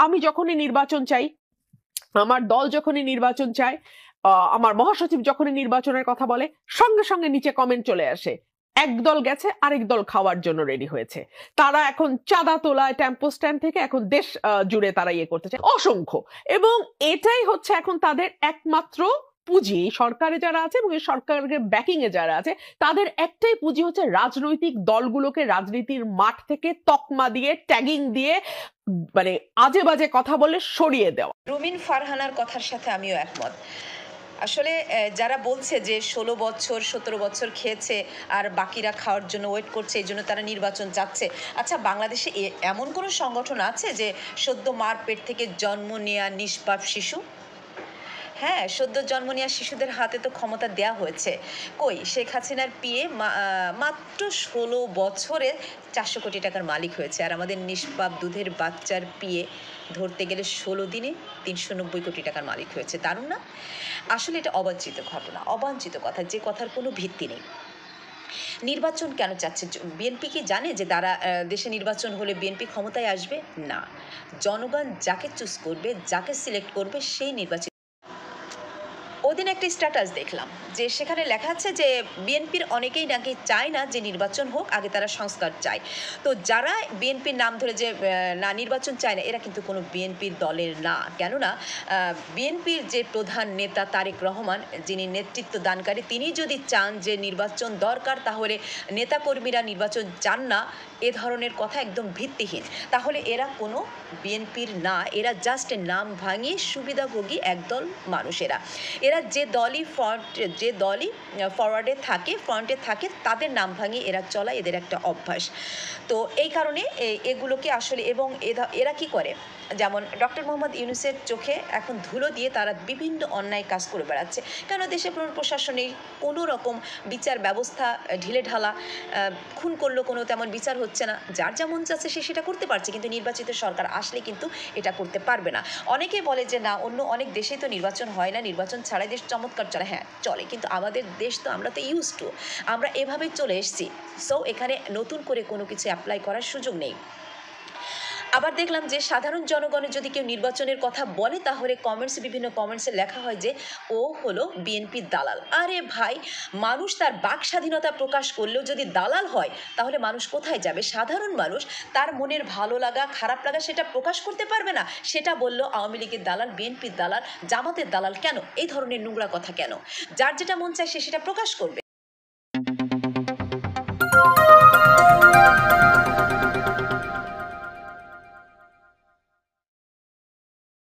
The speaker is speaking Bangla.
আমি যখনই নির্বাচন চাই, আমার দল যখনই নির্বাচন চায়, আমার মহাসচিব যখনই নির্বাচনের কথা বলে, সঙ্গে সঙ্গে নিচে কমেন্ট চলে আসে, এক দল গেছে আরেক দল খাওয়ার জন্য রেডি হয়েছে। তারা এখন চাঁদা তোলায় টেম্পো স্ট্যান্ড থেকে এখন দেশ জুড়ে তারা ইয়ে করতে চায় অসংখ্য। এবং এটাই হচ্ছে এখন তাদের একমাত্র পুঁজি, সরকারে যারা আছে এবং এই সরকারের ব্যাকিং এ যারা আছে তাদের একটাই পুঁজি হচ্ছে রাজনৈতিক দলগুলোকে রাজনীতির মাঠ থেকে তকমা দিয়ে, ট্যাগিং দিয়ে, মানে আজে বাজে কথা বলে সরিয়ে দেওয়া। রুমিন ফারহানার কথার সাথে আমিও একমত। আসলে যারা বলছে যে 16 বছর 17 বছর খেয়েছে আর বাকিরা খাওয়ার জন্য ওয়েট করছে, এই জন্য তারা নির্বাচন চাচ্ছে। আচ্ছা, বাংলাদেশে এমন কোনো সংগঠন আছে যে সদ্য মার পেট থেকে জন্ম নেওয়া নিষ্পাপ শিশু? হ্যাঁ, সদ্য জন্ম নেওয়া শিশুদের হাতে তো ক্ষমতা দেয়া হয়েছে। কই, শেখ হাসিনার পিএ মাত্র 16 বছরে 400 কোটি টাকার মালিক হয়েছে, আর আমাদের নিষ্পাপ দুধের বাচ্চার পিএ ধরতে গেলে 16 দিনে 390 কোটি টাকার মালিক হয়েছে। দারুণ না? আসলে এটা অবাঞ্ছিত ঘটনা, অবাঞ্ছিত কথা, যে কথার কোনো ভিত্তি নেই। নির্বাচন কেন চাচ্ছে বিএনপি? কি জানে যে তারা দেশে নির্বাচন হলে বিএনপি ক্ষমতায় আসবে? না, জনগণ যাকে চুজ করবে, যাকে সিলেক্ট করবে, সেই নির্বাচিত। ওদিন একটা স্ট্যাটাস দেখলাম যে সেখানে লেখা আছে যে বিএনপির অনেকেই নাকি চায় না যে নির্বাচন হোক, আগে তারা সংস্কার চায়। তো যারা বিএনপির নাম ধরে যে না নির্বাচন চায় না, এরা কিন্তু কোনো বিএনপির দলের না। কেননা বিএনপির যে প্রধান নেতা তারেক রহমান, যিনি নেতৃত্ব দানকারী, তিনি যদি চান যে নির্বাচন দরকার, তাহলে নেতাকর্মীরা নির্বাচন চান না, এ ধরনের কথা একদম ভিত্তিহীন। তাহলে এরা কোনো বিএনপির না, এরা জাস্ট নাম ভাঙিয়ে সুবিধাভোগী একদল মানুষেরা। এরা যে দলই ফরওয়ার্ডে থাকে, ফ্রন্টে থাকে, তাদের নাম ভাঙিয়ে এরা চলা এদের একটা অভ্যাস। তো এই কারণে এগুলোকে আসলে, এবং এরা কি করে, যেমন ডক্টর মোহাম্মদ ইউনূসের চোখে এখন ধুলো দিয়ে তারা বিভিন্ন অন্যায় কাজ করে বেড়াচ্ছে। কেন দেশে প্রশাসনে কোনো রকম বিচার ব্যবস্থা ঢিলেঢালা, খুন করলো কোনো তেমন বিচার হচ্ছে না, যার যেমন চাচ্ছে সে সেটা করতে পারছে, কিন্তু নির্বাচিত সরকার আসলে কিন্তু এটা করতে পারবে না। অনেকে বলে যে না, অন্য অনেক দেশে তো নির্বাচন হয় না, নির্বাচন ছাড়াই দেশ চমৎকার চলে। হ্যাঁ চলে, কিন্তু আমাদের দেশ তো, আমরা তো ইউজ টু, আমরা এভাবে চলে এসেছি। সো এখানে নতুন করে কোনো কিছু অ্যাপ্লাই করার সুযোগ নেই। আবার দেখলাম যে সাধারণ জনগণের যদি কেউ নির্বাচনের কথা বলে, তাহলে বিভিন্ন কমেন্টসে লেখা হয় যে ও হলো বিএনপির দালাল। আরে ভাই, মানুষ তার বাক স্বাধীনতা প্রকাশ করলেও যদি দালাল হয়, তাহলে মানুষ কোথায় যাবে? সাধারণ মানুষ তার মনের ভালো লাগা খারাপ লাগা সেটা প্রকাশ করতে পারবে না। সেটা বললো আওয়ামী লীগের দালাল, বিএনপির দালাল, জামাতের দালাল। কেন এই ধরনের নোংরা কথা? কেন? যার যেটা মন চায় সে সেটা প্রকাশ করবে।